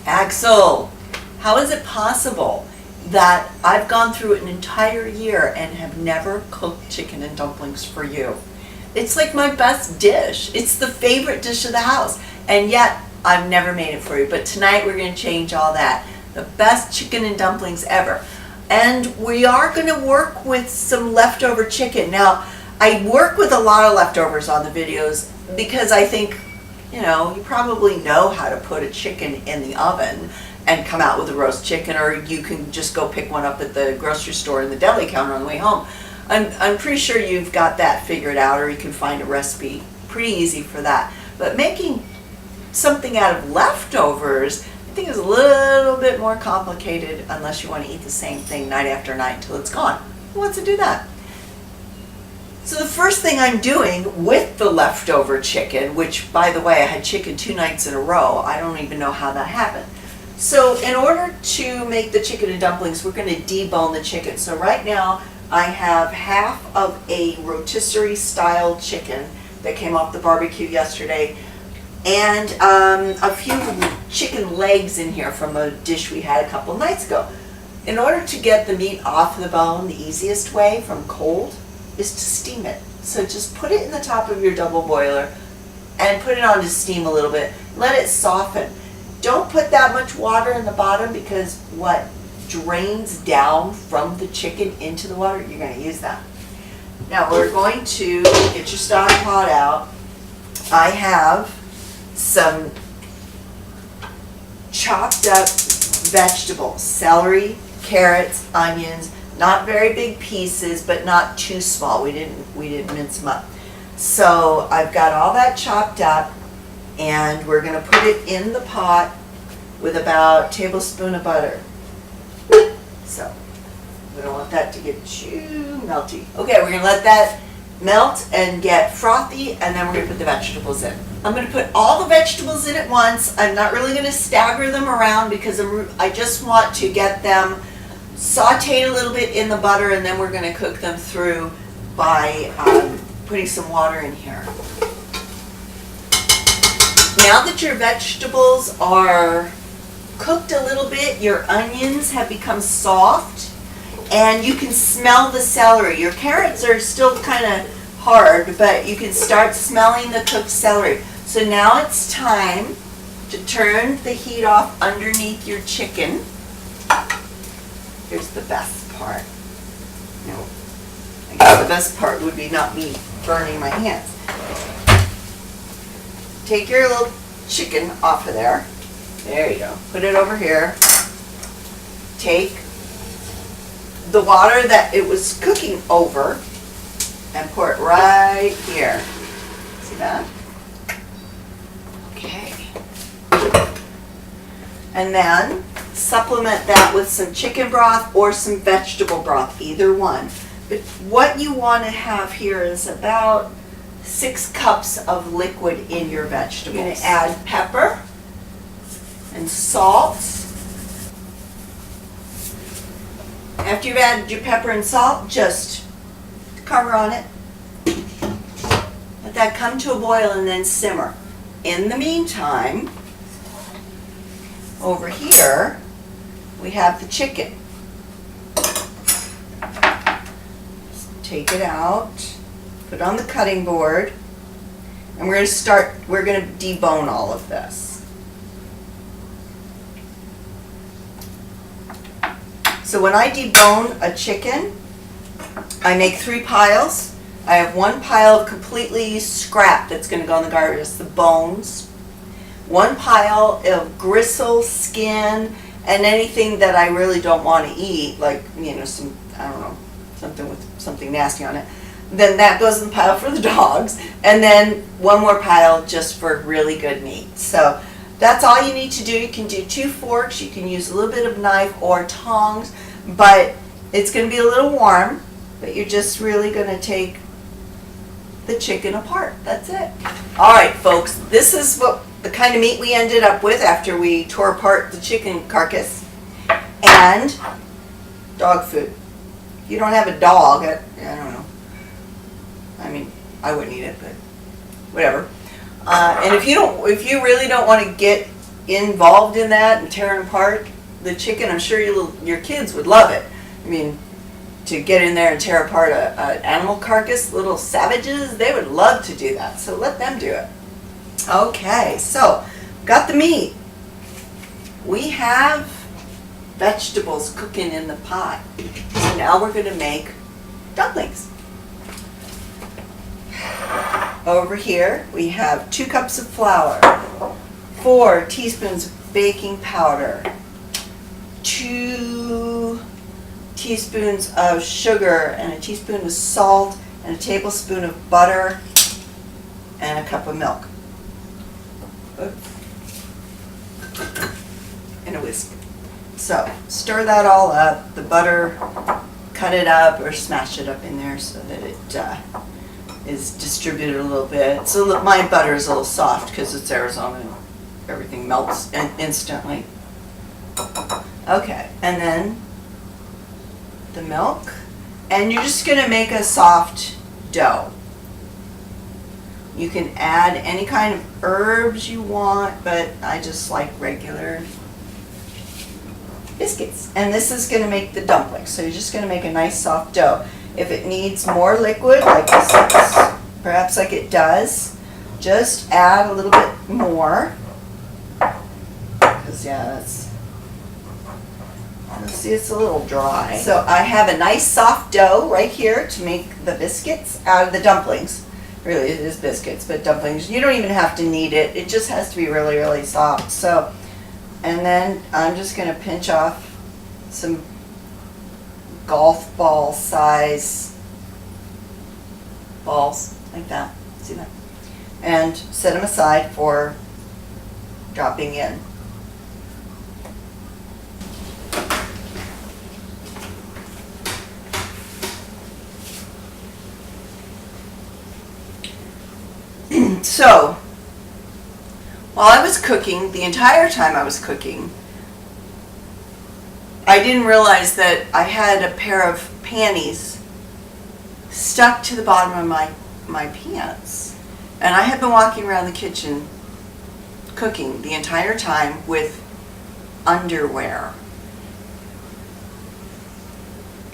Axel, how is it possible that I've gone through an entire year and have never cooked chicken and dumplings for you? It's like my best dish. It's the favorite dish of the house. And yet, I've never made it for you. But tonight we're going to change all that. The best chicken and dumplings ever. And we are going to work with some leftover chicken. Now, I work with a lot of leftovers on the videos because I think, you probably know how to put a chicken in the oven and come out with a roast chicken, or you can just go pick one up at the grocery store in the deli counter on the way home. I'm pretty sure you've got that figured out, or you can find a recipe pretty easy for that. But making something out of leftovers, I think, is a little bit more complicated unless you want to eat the same thing night after night until it's gone. Who wants to do that? So the first thing I'm doing with the leftover chicken, which, by the way, I had chicken 2 nights in a row. I don't even know how that happened. So in order to make the chicken and dumplings, we're going to debone the chicken. So right now I have half of a rotisserie style chicken that came off the barbecue yesterday, and a few chicken legs in here from a dish we had a couple nights ago. In order to get the meat off the bone, the easiest way from cold is to steam it. So just put it in the top of your double boiler and put it on to steam a little bit. Let it soften. Don't put that much water in the bottom, because what drains down from the chicken into the water, you're going to use that. Now we're going to get your stock pot out. I have some chopped up vegetables, celery, carrots, onions, not very big pieces, but not too small. We didn't mince them up. So I've got all that chopped up, and we're going to put it in the pot with about a tablespoon of butter. So we don't want that to get too melty. Okay, we're going to let that melt and get frothy, and then we're going to put the vegetables in. I'm going to put all the vegetables in at once. I'm not really going to stagger them around because I just want to get them sauteed a little bit in the butter, and then we're going to cook them through by putting some water in here. Now that your vegetables are cooked a little bit, your onions have become soft, and you can smell the celery. Your carrots are still kind of hard, but you can start smelling the cooked celery. So now it's time to turn the heat off underneath your chicken. Here's the best part. No, I guess the best part would be not me burning my hands. Take your little chicken off of there. There you go. Put it over here. Take the water that it was cooking over and pour it right here. See that? Okay. And then supplement that with some chicken broth or some vegetable broth, either one. But what you want to have here is about 6 cups of liquid in your vegetables. You're going to add pepper and salt. After you've added your pepper and salt, just cover on it. Let that come to a boil and then simmer. In the meantime, over here, we have the chicken. Just take it out, put it on the cutting board, and we're going to debone all of this. So when I debone a chicken, I make 3 piles. I have 1 pile of completely scrap that's going to go in the garbage, the bones. 1 pile of gristle, skin, and anything that I really don't want to eat, like, some, I don't know, something with something nasty on it. Then that goes in the pile for the dogs. And then 1 more pile just for really good meat. So that's all you need to do. You can do 2 forks. You can use a little bit of knife or tongs, but it's going to be a little warm. But you're just really going to take the chicken apart. That's it. All right, folks. This is the kind of meat we ended up with after we tore apart the chicken carcass. And dog food. If you don't have a dog, I don't know. I mean, I wouldn't eat it, but whatever. And if you really don't want to get involved in that and tearing apart the chicken, I'm sure your kids would love it. I mean, to get in there and tear apart an animal carcass, little savages, they would love to do that. So let them do it. Okay, so got the meat. We have vegetables cooking in the pot. So now we're going to make dumplings. Over here we have 2 cups of flour, 4 teaspoons of baking powder, 2 teaspoons of sugar, and a teaspoon of salt, and a tablespoon of butter, and a cup of milk. And a whisk. So stir that all up, the butter, cut it up or smash it up in there so that it is distributed a little bit. So look, my butter is a little soft because it's Arizona and everything melts instantly. Okay, and then the milk, and you're just going to make a soft dough. You can add any kind of herbs you want, but I just like regular biscuits. And this is going to make the dumplings, so you're just going to make a nice soft dough. If it needs more liquid, like this, perhaps like it does, just add a little bit more. Because yeah, see, it's a little dry. So I have a nice soft dough right here to make the biscuits out of the dumplings. Really, it is biscuits, but dumplings, you don't even have to knead it. It just has to be really, really soft. So, and then I'm just going to pinch off some golf ball size balls like that. See that? And set them aside for dropping in. So, while I was cooking, the entire time I was cooking, I didn't realize that I had a pair of panties stuck to the bottom of my pants. And I had been walking around the kitchen cooking the entire time with underwear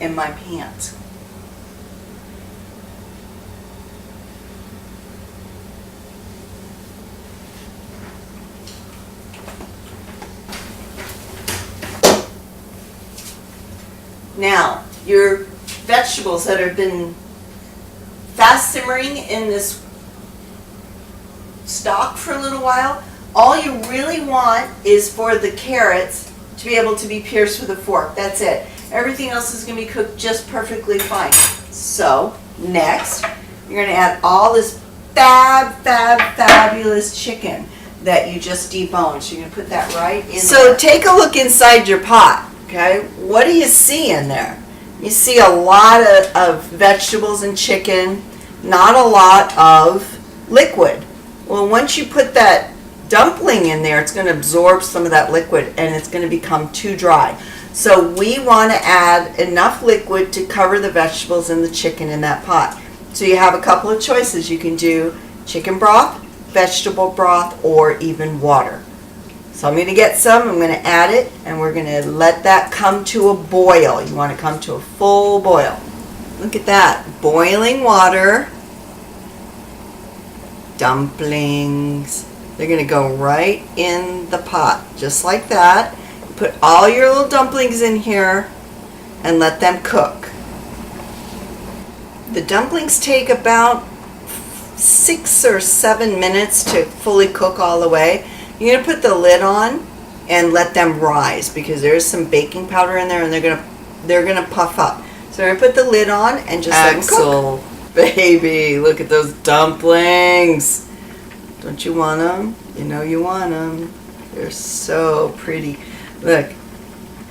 in my pants. Now, your vegetables that have been fast simmering in this stock for a little while, all you really want is for the carrots to be able to be pierced with a fork. That's it. Everything else is going to be cooked just perfectly fine. So, next, you're going to add all this fabulous chicken that you just deboned. So you're going to put that right in there. So take a look inside your pot. Okay, what do you see in there? You see a lot of vegetables and chicken, not a lot of liquid. Well, once you put that dumpling in there, it's going to absorb some of that liquid and it's going to become too dry. So we want to add enough liquid to cover the vegetables and the chicken in that pot. So you have a couple of choices. You can do chicken broth, vegetable broth, or even water. So I'm going to get some, I'm going to add it, and we're going to let that come to a boil. You want to come to a full boil. Look at that, boiling water, dumplings. They're going to go right in the pot, just like that. Put all your little dumplings in here and let them cook. The dumplings take about 6 or 7 minutes to fully cook all the way. You're going to put the lid on and let them rise because there's some baking powder in there and they're gonna puff up. So we're going to put the lid on and just let them cook. Axel, baby, look at those dumplings. Don't you want them? You know you want them. They're so pretty. Look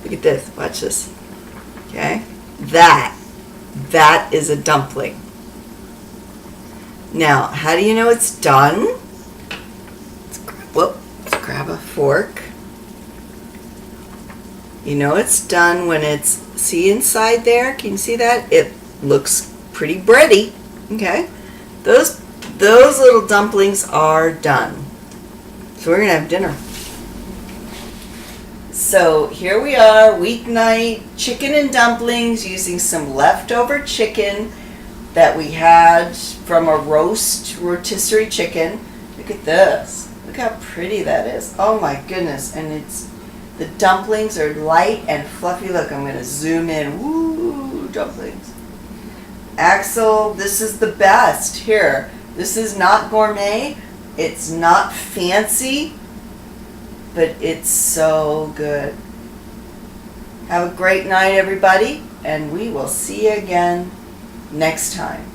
at this. Watch this. Okay? That is a dumpling. Now, how do you know it's done? Let's grab a fork. You know it's done when it's, see inside there? Can you see that? It looks pretty bready. Okay? Those little dumplings are done. So we're going to have dinner. So here we are, weeknight, chicken and dumplings using some leftover chicken that we had from a rotisserie chicken. Look at this. Look how pretty that is. Oh my goodness. And the dumplings are light and fluffy. Look, I'm going to zoom in. Woo, dumplings. Axel, this is the best. Here, this is not gourmet. It's not fancy, but it's so good. Have a great night, everybody, and we will see you again next time.